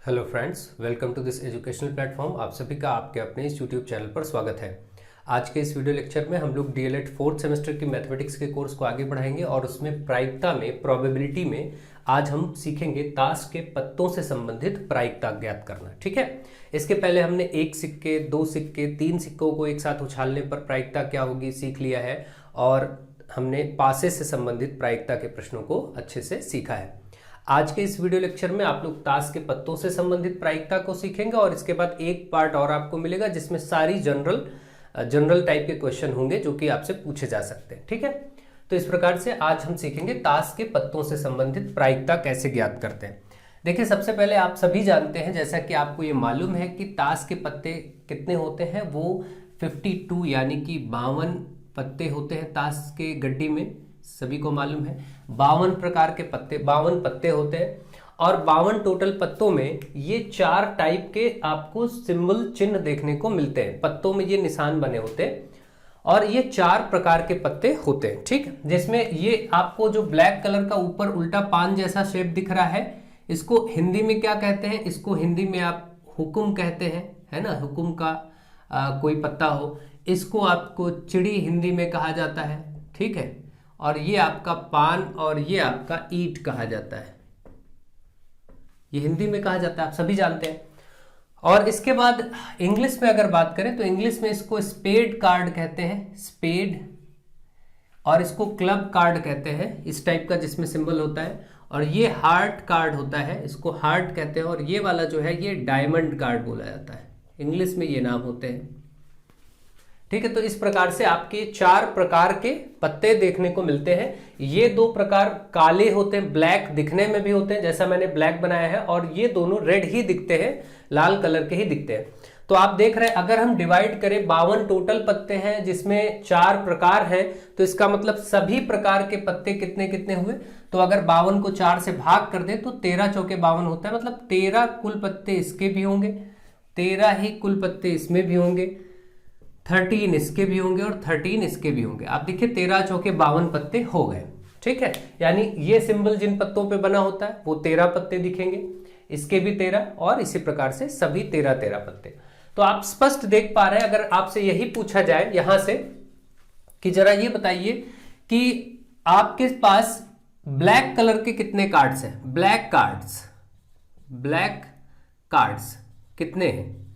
Hello friends, welcome to this educational platform. आप सभी का आपके अपने इस यूट्यूब चैनल पर स्वागत है। आज के इस वीडियो लेक्चर में हम लोग डीएलएड फोर्थ सेमेस्टर की मैथमेटिक्स के कोर्स को आगे बढ़ाएंगे और उसमें प्रायिकता में, प्रोबेबिलिटी में आज हम सीखेंगे ताश के पत्तों से संबंधित प्रायिकता ज्ञात करना। ठीक है, इसके पहले हमने एक सिक्के, दो सिक्के, तीन सिक्कों को एक साथ उछालने पर प्रायिकता क्या होगी सीख लिया है और हमने पासे से संबंधित प्रायिकता के प्रश्नों को अच्छे से सीखा है। आज के इस वीडियो लेक्चर में आप लोग ताश के पत्तों से संबंधित प्रायिकता को सीखेंगे और इसके बाद एक पार्ट और आपको मिलेगा जिसमें सारी जनरल टाइप के क्वेश्चन होंगे जो कि आपसे पूछे जा सकते हैं। ठीक है, तो इस प्रकार से आज हम सीखेंगे ताश के पत्तों से संबंधित प्रायिकता कैसे ज्ञात करते हैं। देखिए, सबसे पहले आप सभी जानते हैं, जैसा कि आपको ये मालूम है कि ताश के पत्ते कितने होते हैं, वो 52 यानी कि 52 पत्ते होते हैं ताश के गड्डी में। सभी को मालूम है 52 प्रकार के पत्ते, 52 पत्ते होते हैं और 52 टोटल पत्तों में ये 4 टाइप के आपको सिंबल चिन्ह देखने को मिलते हैं। पत्तों में ये निशान बने होते हैं और ये 4 प्रकार के पत्ते होते हैं। ठीक, जिसमें ये आपको जो ब्लैक कलर का ऊपर उल्टा पान जैसा शेप दिख रहा है, इसको हिंदी में क्या कहते हैं? इसको हिंदी में आप हुकुम कहते हैं, है ना। हुकुम का कोई पत्ता हो, इसको आपको चिड़ी हिंदी में कहा जाता है। ठीक है, और ये आपका पान और ये आपका ईंट कहा जाता है, ये हिंदी में कहा जाता है, आप सभी जानते हैं। और इसके बाद इंग्लिश में अगर बात करें तो इंग्लिश में इसको स्पेड कार्ड कहते हैं, स्पेड, और इसको क्लब कार्ड कहते हैं, इस टाइप का जिसमें सिंबल होता है। और ये हार्ट कार्ड होता है, इसको हार्ट कहते हैं। और ये वाला जो है ये डायमंड कार्ड बोला जाता है, इंग्लिश में ये नाम होते हैं। ठीक है, तो इस प्रकार से आपके 4 प्रकार के पत्ते देखने को मिलते हैं। ये 2 प्रकार काले होते हैं, ब्लैक दिखने में भी होते हैं, जैसा मैंने ब्लैक बनाया है, और ये दोनों रेड ही दिखते हैं, लाल कलर के ही दिखते हैं। तो आप देख रहे हैं, अगर हम डिवाइड करें 52 टोटल पत्ते हैं जिसमें 4 प्रकार हैं, तो इसका मतलब सभी प्रकार के पत्ते कितने कितने हुए। तो अगर 52 को 4 से भाग कर दें तो 13 चौके 52 होता है, मतलब 13 कुल पत्ते इसके भी होंगे, 13 ही कुल पत्ते इसमें भी होंगे, 13 इसके भी होंगे और 13 इसके भी होंगे। आप देखिए 13 चौके 52 पत्ते हो गए। ठीक है, यानी ये सिंबल जिन पत्तों पे बना होता है वो 13 पत्ते दिखेंगे, इसके भी 13 और इसी प्रकार से सभी 13 पत्ते। तो आप स्पष्ट देख पा रहे हैं। अगर आपसे यही पूछा जाए यहां से कि जरा ये बताइए कि आपके पास ब्लैक कलर के कितने कार्ड्स हैं, ब्लैक कार्ड्स कितने हैं?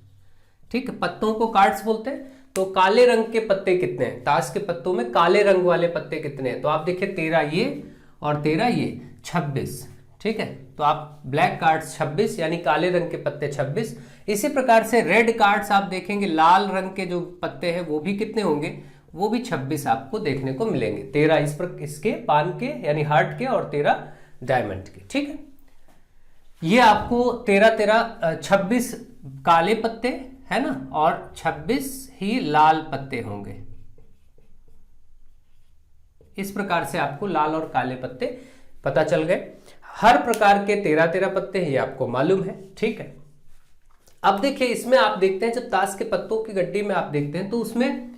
ठीक है, पत्तों को कार्ड्स बोलते हैं। तो काले रंग के पत्ते कितने हैं? ताश के पत्तों में काले रंग वाले पत्ते कितने हैं? तो आप देखिए 13 ये और 13 ये, 26। ठीक है, तो आप ब्लैक कार्ड्स 26 यानी काले रंग के पत्ते 26। इसी प्रकार से रेड कार्ड्स आप देखेंगे, लाल रंग के जो पत्ते हैं वो भी कितने होंगे? वो भी 26 आपको देखने को मिलेंगे। 13 इसके पान के यानी हार्ट के और 13 डायमंड के। ठीक है, ये आपको 26 काले पत्ते है ना, और 26 ही लाल पत्ते होंगे। इस प्रकार से आपको लाल और काले पत्ते पता चल गए। हर प्रकार के 13 पत्ते हैं, ये आपको मालूम है। ठीक है, अब देखिए इसमें आप देखते हैं, जब ताश के पत्तों की गड्डी में आप देखते हैं तो उसमें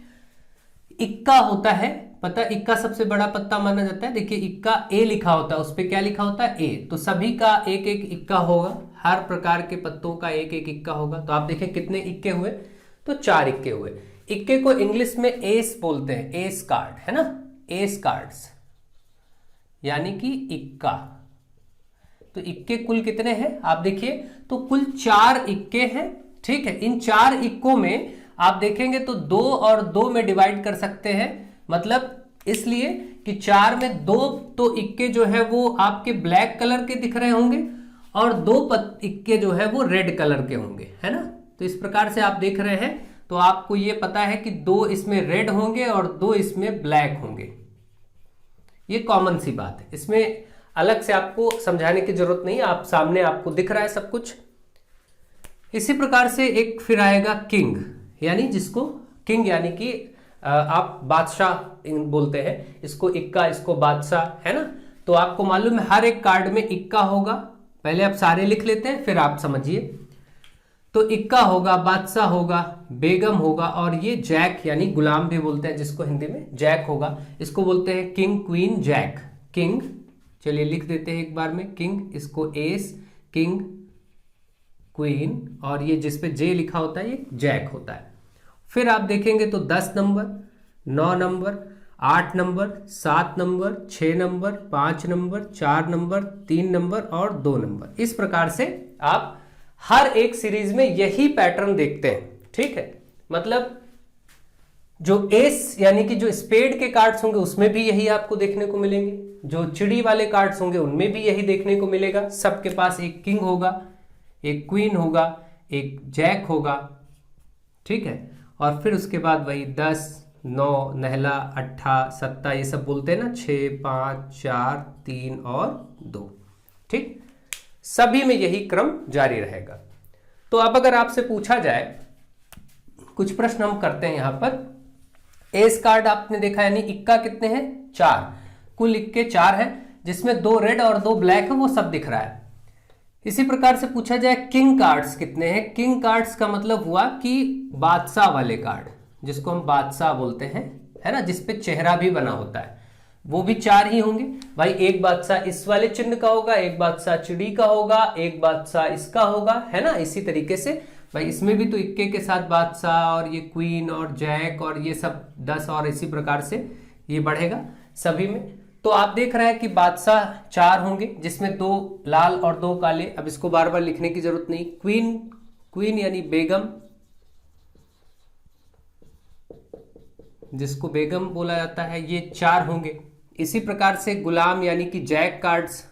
इक्का होता है। पता, इक्का सबसे बड़ा पत्ता माना जाता है। देखिए इक्का ए लिखा होता है, उस पर क्या लिखा होता है? ए। तो सभी का एक एक इक्का होगा, हर प्रकार के पत्तों का एक एक इक्का होगा। तो आप देखें कितने इक्के हुए? तो 4 इक्के हुए। इक्के को इंग्लिश में एस बोलते हैं, एस कार्ड, है ना, एस कार्ड्स यानी कि इक्का। तो इक्के कुल कितने हैं आप देखिए, तो कुल 4 इक्के हैं। ठीक है, इन 4 इक्कों में आप देखेंगे तो 2 और 2 में डिवाइड कर सकते हैं, मतलब इसलिए कि 4 में 2 तो इक्के जो है वो आपके ब्लैक कलर के दिख रहे होंगे और 2 इक्के जो है वो रेड कलर के होंगे, है ना। तो इस प्रकार से आप देख रहे हैं, तो आपको ये पता है कि 2 इसमें रेड होंगे और 2 इसमें ब्लैक होंगे। ये कॉमन सी बात है, इसमें अलग से आपको समझाने की जरूरत नहीं है, आप सामने आपको दिख रहा है सब कुछ। इसी प्रकार से एक फिर आएगा किंग, यानी जिसको किंग यानी कि आप बादशाह बोलते हैं, इसको इक्का, इसको बादशाह, है ना। तो आपको मालूम है हर एक कार्ड में इक्का होगा। पहले आप सारे लिख लेते हैं फिर आप समझिए। तो इक्का होगा, बादशाह होगा, बेगम होगा, और ये जैक यानी गुलाम भी बोलते हैं जिसको हिंदी में, जैक होगा। इसको बोलते हैं किंग, क्वीन, जैक, किंग। चलिए लिख देते हैं एक बार में, किंग, इसको एस, किंग, क्वीन, और ये जिसपे जे लिखा होता है ये जैक होता है। फिर आप देखेंगे तो 10 number, 9 number, 8 number, 7 number, 6 number, 5 number, 4 number, 3 number और 2 नंबर। इस प्रकार से आप हर एक सीरीज में यही पैटर्न देखते हैं, ठीक है। मतलब जो एस यानी कि जो स्पेड के कार्ड्स होंगे उसमें भी यही आपको देखने को मिलेंगे, जो चिड़ी वाले कार्ड्स होंगे उनमें भी यही देखने को मिलेगा। सबके पास एक किंग होगा, एक क्वीन होगा, एक जैक होगा, ठीक है। और फिर उसके बाद वही 10, 9, नहला, 8, 7 ये सब बोलते हैं ना, 6, 5, 4, 3 और 2, ठीक। सभी में यही क्रम जारी रहेगा। तो अब अगर आपसे पूछा जाए, कुछ प्रश्न हम करते हैं यहां पर। एस कार्ड आपने देखा, यानी इक्का कितने हैं? 4, कुल इक्के 4 है, जिसमें 2 रेड और 2 ब्लैक है, वो सब दिख रहा है। इसी प्रकार से पूछा जाए किंग कार्ड्स कितने हैं। किंग कार्ड्स का मतलब हुआ कि बादशाह वाले कार्ड, जिसको हम बादशाह बोलते हैं, है ना, जिसपे चेहरा भी बना होता है, वो भी 4 ही होंगे भाई। एक बादशाह इस वाले चिन्ह का होगा, एक बादशाह चिड़ी का होगा, एक बादशाह इसका होगा, है ना। इसी तरीके से भाई इसमें भी तो इक्के के साथ बादशाह और ये क्वीन और जैक और ये सब 10, और इसी प्रकार से ये बढ़ेगा सभी में। तो आप देख रहे हैं कि बादशाह 4 होंगे, जिसमें 2 लाल और 2 काले। अब इसको बार बार लिखने की जरूरत नहीं। क्वीन यानी बेगम, जिसको बेगम बोला जाता है, ये 4 होंगे। इसी प्रकार से गुलाम यानी कि जैक कार्ड्स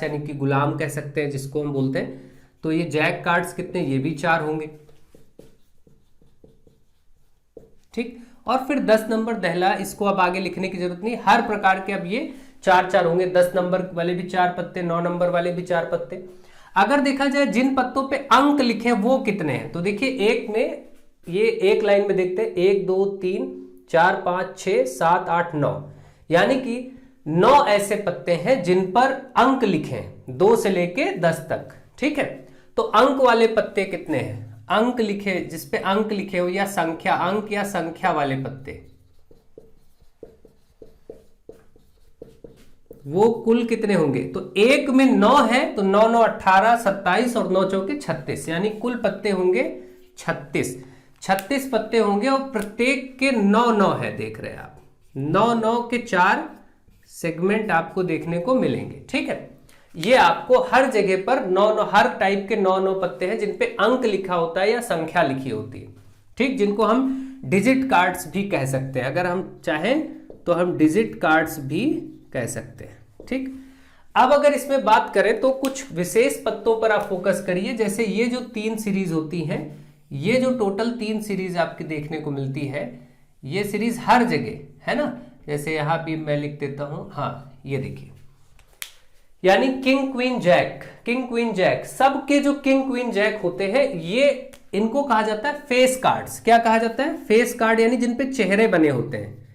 यानी कि गुलाम कह सकते हैं जिसको हम बोलते हैं, तो ये जैक कार्ड्स कितने? ये भी 4 होंगे, ठीक। और फिर 10 नंबर दहला, इसको अब आगे लिखने की जरूरत नहीं। हर प्रकार के अब ये 4 होंगे। 10 नंबर वाले भी 4 पत्ते, 9 नंबर वाले भी 4 पत्ते। अगर देखा जाए जिन पत्तों पे अंक लिखे वो कितने हैं, तो देखिए एक में, ये एक लाइन में देखते हैं, 1, 2, 3, 4, 5, 6, 7, 8, 9, यानी कि 9 ऐसे पत्ते हैं जिन पर अंक लिखे हैं, 2 से लेके 10 तक, ठीक है। तो अंक वाले पत्ते कितने हैं? अंक लिखे, जिसपे अंक लिखे हो या संख्या, अंक या संख्या वाले पत्ते, वो कुल कितने होंगे? तो एक में 9 है, तो 9, 9, 18, 27 और 9 चौके 36, यानी कुल पत्ते होंगे 36 पत्ते होंगे, और प्रत्येक के 9 है। देख रहे हैं आप, 9 के 4 सेगमेंट आपको देखने को मिलेंगे, ठीक है। ये आपको हर जगह पर 9 हर टाइप के 9 पत्ते हैं जिन पे अंक लिखा होता है या संख्या लिखी होती है, ठीक, जिनको हम डिजिट कार्ड्स भी कह सकते हैं। अगर हम चाहें तो हम डिजिट कार्ड्स भी कह सकते हैं, ठीक। अब अगर इसमें बात करें तो कुछ विशेष पत्तों पर आप फोकस करिए। जैसे ये जो 3 सीरीज होती हैं, ये जो टोटल 3 सीरीज आपकी देखने को मिलती है, ये सीरीज हर जगह है ना। जैसे यहां भी मैं लिख देता हूं, हाँ ये देखिए, यानी किंग क्वीन जैक, सबके जो किंग क्वीन जैक होते हैं, ये इनको कहा जाता है फेस कार्ड्स। क्या कहा जाता है? फेस कार्ड, यानी जिन पे चेहरे बने होते हैं।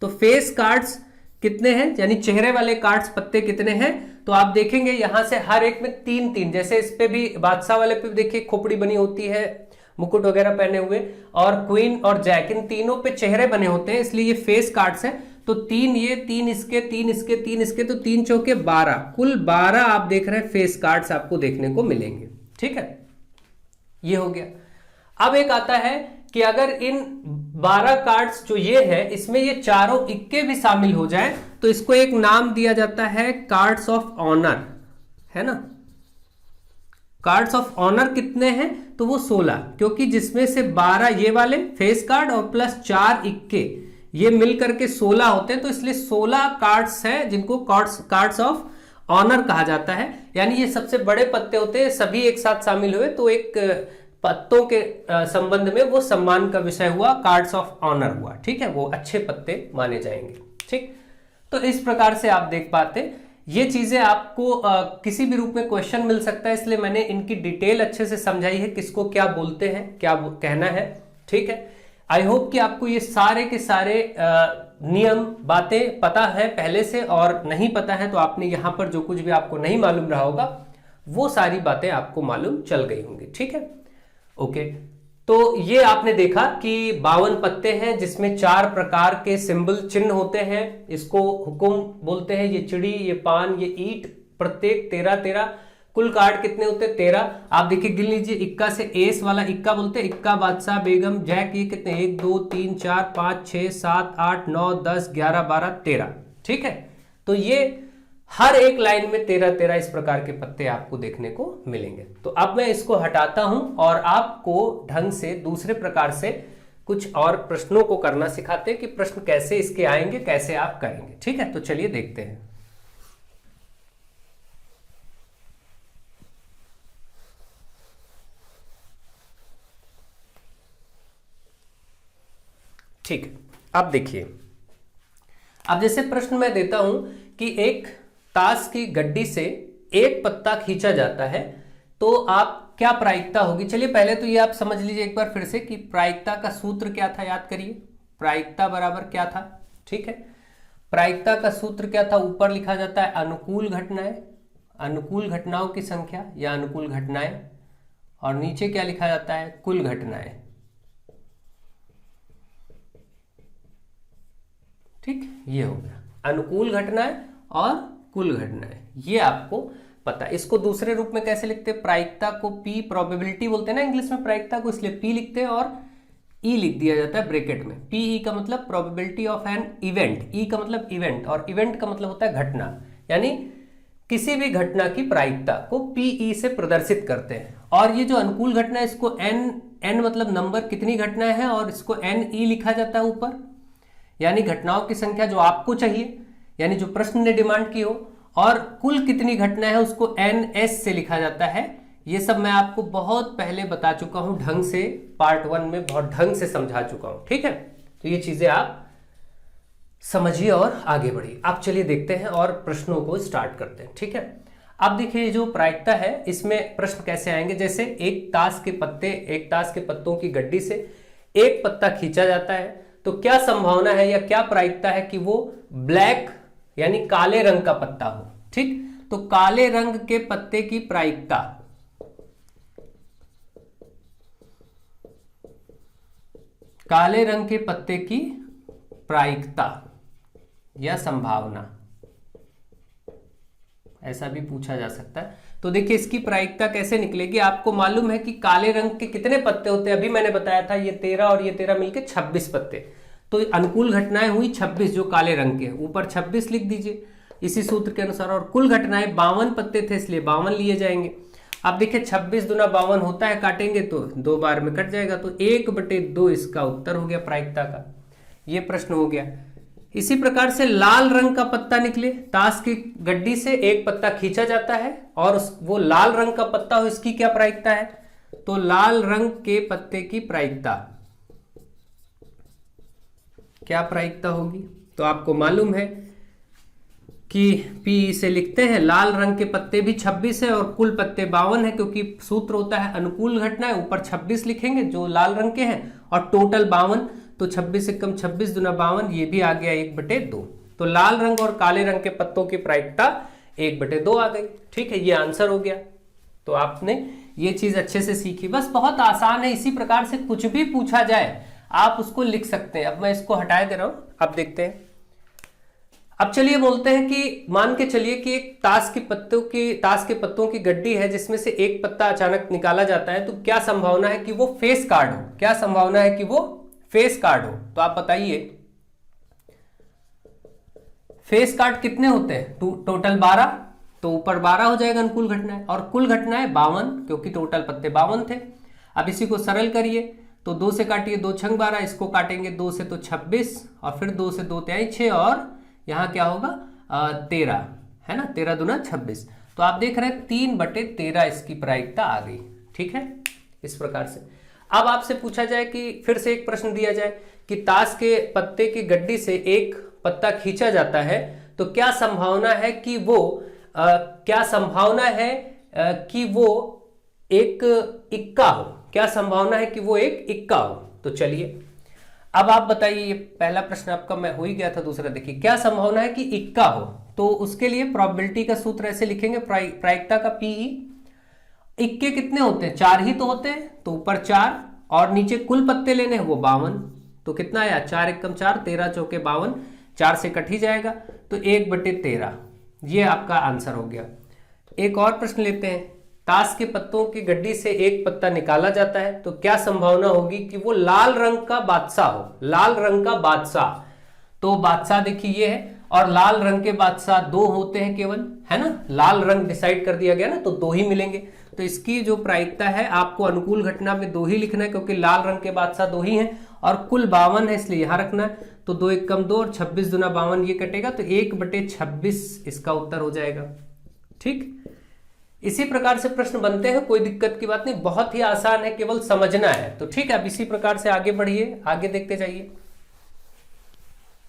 तो फेस कार्ड्स कितने हैं, यानी चेहरे वाले कार्ड्स पत्ते कितने हैं? तो आप देखेंगे यहां से हर एक में 3, जैसे इस पे भी बादशाह वाले पे देखिए खोपड़ी बनी होती है, मुकुट वगैरह पहने हुए, और क्वीन और जैक, इन तीनों पे चेहरे बने होते हैं, इसलिए ये फेस कार्ड्स हैं। तो 3 ये, 3 इसके, 3 इसके, 3 इसके, तो 3 चौके 12, कुल 12 आप देख रहे हैं फेस कार्ड्स आपको देखने को मिलेंगे, ठीक है। ये हो गया। अब एक आता है कि अगर इन 12 कार्ड्स जो ये है, इसमें ये चारों इक्के भी शामिल हो जाए, तो इसको एक नाम दिया जाता है कार्ड्स ऑफ ऑनर, है ना। कार्ड्स ऑफ ऑनर कितने हैं? तो वो 16, क्योंकि जिसमें से 12 ये वाले फेस कार्ड और प्लस 4 इक्के, ये मिलकर के 16 होते हैं, तो इसलिए 16 कार्ड्स हैं जिनको कार्ड्स ऑफ ऑनर कहा जाता है। यानी ये सबसे बड़े पत्ते होते हैं, सभी एक साथ शामिल हुए तो एक पत्तों के संबंध में वो सम्मान का विषय हुआ, कार्ड्स ऑफ ऑनर हुआ, ठीक है, वो अच्छे पत्ते माने जाएंगे, ठीक। तो इस प्रकार से आप देख पाते, ये चीजें आपको किसी भी रूप में क्वेश्चन मिल सकता है, इसलिए मैंने इनकी डिटेल अच्छे से समझाई है, किसको क्या बोलते हैं, क्या कहना है, ठीक है। आई होप कि आपको ये सारे के सारे नियम बातें पता है पहले से, और नहीं पता है तो आपने यहां पर जो कुछ भी आपको नहीं मालूम रहा होगा वो सारी बातें आपको मालूम चल गई होंगी, ठीक है। ओके, तो ये आपने देखा कि 52 पत्ते हैं जिसमें 4 प्रकार के सिंबल चिन्ह होते हैं। इसको हुकुम बोलते हैं, ये चिड़ी, ये पान, ये ईंट प्रत्येक 13 कुल कार्ड कितने होते हैं 13। आप देखिए गिन लीजिए, इक्का से एस वाला इक्का बोलते हैं, इक्का बादशाह बेगम जैक, ये कितने 1 2 3 4 5 6 7 8 9 10 11 12 13। ठीक है, तो ये हर एक लाइन में 13 इस प्रकार के पत्ते आपको देखने को मिलेंगे। तो अब मैं इसको हटाता हूं और आपको ढंग से दूसरे प्रकार से कुछ और प्रश्नों को करना सिखाते हैं कि प्रश्न कैसे इसके आएंगे, कैसे आप करेंगे। ठीक है, तो चलिए देखते हैं। ठीक है, अब देखिए, अब जैसे प्रश्न मैं देता हूं कि एक ताश की गड्डी से एक पत्ता खींचा जाता है, तो आप क्या प्रायिकता होगी। चलिए पहले तो ये आप समझ लीजिए एक बार फिर से कि प्रायिकता का सूत्र क्या था, याद करिए। प्रायिकता बराबर क्या था, ठीक है, प्रायिकता का सूत्र क्या था, ऊपर लिखा जाता है अनुकूल घटनाएं, अनुकूल घटनाओं की संख्या या अनुकूल घटनाएं, और नीचे क्या लिखा जाता है, कुल घटनाएं। ठीक, ये हो गया अनुकूल घटनाएं और कुल घटनाएं, ये आपको पता है। इसको दूसरे रूप में कैसे लिखते हैं, प्रायिकता को पी, प्रोबेबिलिटी बोलते हैं ना इंग्लिश में प्रायिकता को, इसलिए पी लिखते हैं और ई लिख दिया जाता है ब्रैकेट में। पी ई का मतलब प्रोबेबिलिटी ऑफ एन इवेंट, ई का मतलब इवेंट, और इवेंट का मतलब होता है घटना, यानी किसी भी घटना की प्रायिकता को पीई से प्रदर्शित करते हैं। और ये जो अनुकूल घटना है इसको एन मतलब नंबर, कितनी घटनाएं हैं, और इसको एन ई लिखा जाता है ऊपर, यानी घटनाओं की संख्या जो आपको चाहिए, यानी जो प्रश्न ने डिमांड की हो, और कुल कितनी घटनाएं हैं उसको एन एस से लिखा जाता है। ये सब मैं आपको बहुत पहले बता चुका हूं ढंग से, पार्ट 1 में बहुत ढंग से समझा चुका हूं। ठीक है, तो ये चीजें आप समझिए और आगे बढ़िए। आप चलिए देखते हैं और प्रश्नों को स्टार्ट करते हैं। ठीक है, अब देखिए जो प्रायिकता है इसमें प्रश्न कैसे आएंगे, जैसे एक ताश के पत्तों की गड्डी से एक पत्ता खींचा जाता है, तो क्या संभावना है या क्या प्रायिकता है कि वो ब्लैक यानी काले रंग का पत्ता हो। ठीक, तो काले रंग के पत्ते की प्रायिकता, काले रंग के पत्ते की प्रायिकता या संभावना, ऐसा भी पूछा जा सकता है। तो देखिए इसकी प्रायिकता कैसे निकलेगी, आपको मालूम है कि काले रंग के कितने पत्ते होते हैं, अभी मैंने बताया था ये 13 और ये 13 मिलके 26 पत्ते। तो अनुकूल घटनाएं हुई 26 जो काले रंग के, ऊपर 26 लिख दीजिए इसी सूत्र के अनुसार, और कुल घटनाएं 52 पत्ते थे इसलिए 52 लिए जाएंगे। अब देखिए 26 दूना 52 होता है, काटेंगे तो 2 बार में कट जाएगा, तो 1/2 इसका उत्तर हो गया प्रायिकता का। ये प्रश्न हो गया। इसी प्रकार से लाल रंग का पत्ता निकले, ताश की गड्डी से एक पत्ता खींचा जाता है और वो लाल रंग का पत्ता हो, इसकी क्या प्रायिकता है, तो लाल रंग के पत्ते की प्रायिकता, क्या प्रायिकता होगी, तो आपको मालूम है कि पी से लिखते हैं, लाल रंग के पत्ते भी 26 है और कुल पत्ते 52 है, क्योंकि सूत्र होता है अनुकूल घटनाएं, ऊपर 26 लिखेंगे जो लाल रंग के हैं और टोटल 52, तो 26 से कम 26 दूना 52, ये भी आ गया 1/2। तो लाल रंग और काले रंग के पत्तों की प्रायिकता 1/2 आ गई। ठीक है, ये आंसर हो गया। तो आपने ये चीज अच्छे से सीखी, बस बहुत आसान है। इसी प्रकार से कुछ भी पूछा जाए आप उसको लिख सकते हैं। अब मैं इसको हटा दे रहा हूं, अब देखते हैं। अब चलिए बोलते हैं कि मान के चलिए कि एक ताश के पत्तों की गड्डी है जिसमें से एक पत्ता अचानक निकाला जाता है, तो क्या संभावना है कि वो फेस कार्ड हो, क्या संभावना है कि वो फेस कार्ड हो। तो आप बताइए फेस कार्ड कितने होते हैं, टोटल 12, तो ऊपर 12 हो जाएगा अनुकूल घटनाएं, और कुल घटनाएं 52 क्योंकि टोटल पत्ते 52 थे। अब इसी को सरल करिए, तो 2 से काटिए 2 छंग 12, इसको काटेंगे 2 से तो 26, और फिर 2 से 2 त्याई 6, और यहाँ क्या होगा 13 है ना, 13 दूना 26। तो आप देख रहे हैं 3/13 इसकी प्रायिकता आ गई। ठीक है, इस प्रकार से। अब आपसे पूछा जाए कि फिर से एक प्रश्न दिया जाए कि ताश के पत्ते की गड्डी से एक पत्ता खींचा जाता है, तो क्या संभावना है कि वो एक इक्का हो, क्या संभावना है कि वो एक इक्का हो। तो चलिए अब आप बताइए, ये पहला प्रश्न आपका मैं हो ही गया था, दूसरा देखिए क्या संभावना है कि इक्का हो। तो उसके लिए प्रोबेबिलिटी का सूत्र ऐसे लिखेंगे, प्रायिकता का पीई, इक्के कितने होते हैं, 4 ही तो होते हैं, तो ऊपर 4 और नीचे कुल पत्ते लेने हैं वो 52, तो कितना आया 4 एकम 4, 13 चौके 52, 4 से कट ही जाएगा, तो 1/13 ये आपका आंसर हो गया। एक और प्रश्न लेते हैं। ताश के पत्तों की गड्डी से एक पत्ता निकाला जाता है तो क्या संभावना होगी कि वो लाल रंग का बादशाह हो। लाल रंग का बादशाह, तो बादशाह देखिए ये है, और लाल रंग के बादशाह दो होते हैं केवल, है ना, लाल रंग डिसाइड कर दिया गया ना, तो दो ही मिलेंगे। तो इसकी जो प्रायिकता है आपको अनुकूल घटना में दो ही लिखना है, क्योंकि लाल रंग के बादशाह दो ही हैं और कुल 52 है, इसलिए यहां रखना है। तो 2 1 कम 2 और 26 दूना 52 ये कटेगा, तो 1/26 इसका उत्तर हो जाएगा। ठीक, इसी प्रकार से प्रश्न बनते हैं, कोई दिक्कत की बात नहीं, बहुत ही आसान है, केवल समझना है। तो ठीक है, अब इसी प्रकार से आगे बढ़िए, आगे देखते जाइए।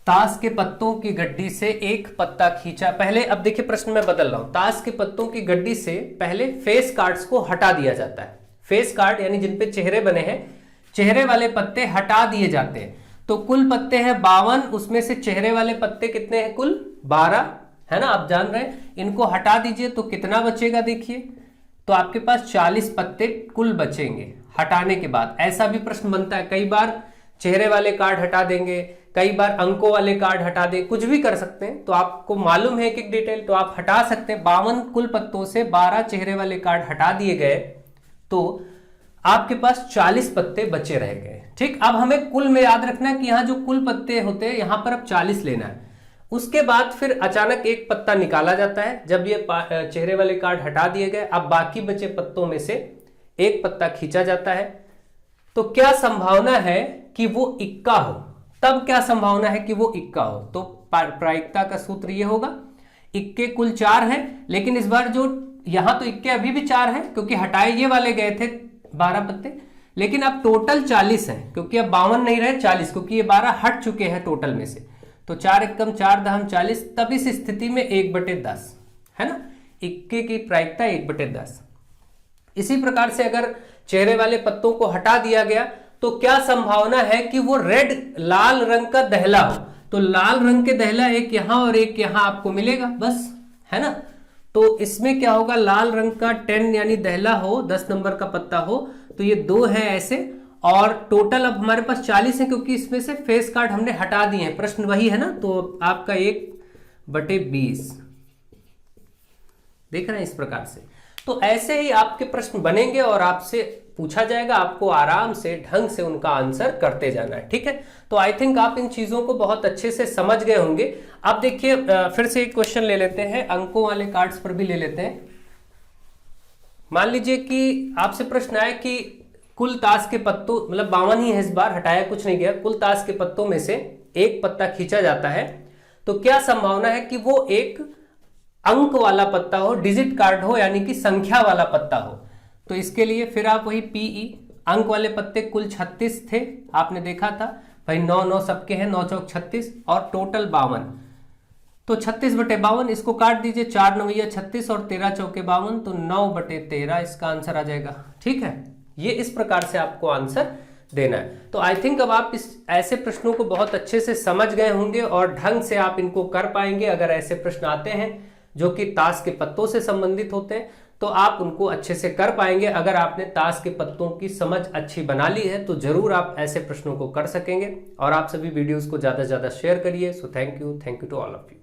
ताश के पत्तों की गड्डी से एक पत्ता खींचा, पहले अब देखिए प्रश्न में बदल रहा हूं। ताश के पत्तों की गड्डी से पहले फेस कार्ड्स को हटा दिया जाता है। फेस कार्ड यानी जिन पे चेहरे बने हैं, चेहरे वाले पत्ते हटा दिए जाते हैं। तो कुल पत्ते हैं 52, उसमें से चेहरे वाले पत्ते कितने हैं, कुल 12, है ना, आप जान रहे हैं। इनको हटा दीजिए तो कितना बचेगा, देखिए, तो आपके पास 40 पत्ते कुल बचेंगे हटाने के बाद। ऐसा भी प्रश्न बनता है, कई बार चेहरे वाले कार्ड हटा देंगे, कई बार अंकों वाले कार्ड हटा दें, कुछ भी कर सकते हैं। तो आपको मालूम है एक डिटेल, तो आप हटा सकते हैं। 52 कुल पत्तों से 12 चेहरे वाले कार्ड हटा दिए गए, तो आपके पास 40 पत्ते बचे रह गए। ठीक, अब हमें कुल में याद रखना है कि यहां जो कुल पत्ते होते हैं यहां पर अब 40 लेना है। उसके बाद फिर अचानक एक पत्ता निकाला जाता है, जब ये चेहरे वाले कार्ड हटा दिए गए, अब बाकी बचे पत्तों में से एक पत्ता खींचा जाता है। तो क्या संभावना है कि वो इक्का हो, तब क्या संभावना है कि वो इक्का हो, तो प्रायिकता का सूत्र ये होगा, इक्के कुल 4 है, लेकिन इस बार जो यहां तो इक्के अभी भी 4 है, क्योंकि हटाए ये वाले गए थे 12 पत्ते, लेकिन अब टोटल 40 है, क्योंकि अब 52 नहीं रहे 40, क्योंकि ये 12 हट चुके हैं टोटल में से। तो 4 एकम 4 दहम 40, तब इस स्थिति में 1/10, है ना, इक्के की प्रायिकता 1/10। इसी प्रकार से अगर चेहरे वाले पत्तों को हटा दिया गया तो क्या संभावना है कि वो रेड लाल रंग का दहला हो। तो लाल रंग के दहला एक यहां और एक यहां आपको मिलेगा, बस, है ना। तो इसमें क्या होगा, लाल रंग का 10 यानी दहला हो, 10 नंबर का पत्ता हो, तो ये 2 है ऐसे, और टोटल अब हमारे पास 40 है, क्योंकि इसमें से फेस कार्ड हमने हटा दिए हैं, प्रश्न वही है ना। तो आपका 1/20 देख रहे हैं, इस प्रकार से। तो ऐसे ही आपके प्रश्न बनेंगे और आपसे पूछा जाएगा, आपको आराम से ढंग से उनका आंसर करते जाना है। ठीक है, तो आई थिंक आप इन चीजों को बहुत अच्छे से समझ गए होंगे। अब देखिए फिर से एक क्वेश्चन ले लेते हैं, अंकों वाले कार्ड्स पर भी ले लेते हैं। मान लीजिए कि आपसे प्रश्न आया कि कुल ताश के पत्तों, मतलब 52 ही है इस बार, हटाया कुछ नहीं गया, कुल ताश के पत्तों में से एक पत्ता खींचा जाता है, तो क्या संभावना है कि वो एक अंक वाला पत्ता हो, डिजिट कार्ड हो, यानी कि संख्या वाला पत्ता हो। तो इसके लिए फिर आप वही पीई, अंक वाले पत्ते कुल 36 थे, आपने देखा था भाई, 9 सबके हैं, 9 चौक 36 और टोटल 52, तो 36/52 इसको काट दीजिए, 4 9 36 और 13 चौके 52, तो 9/13 इसका आंसर आ जाएगा। ठीक है, ये इस प्रकार से आपको आंसर देना है। तो आई थिंक अब आप इस ऐसे प्रश्नों को बहुत अच्छे से समझ गए होंगे और ढंग से आप इनको कर पाएंगे। अगर ऐसे प्रश्न आते हैं जो कि ताश के पत्तों से संबंधित होते हैं, तो आप उनको अच्छे से कर पाएंगे। अगर आपने ताश के पत्तों की समझ अच्छी बना ली है तो जरूर आप ऐसे प्रश्नों को कर सकेंगे। और आप सभी वीडियोस को ज़्यादा से ज़्यादा शेयर करिए। So thank you to all of you.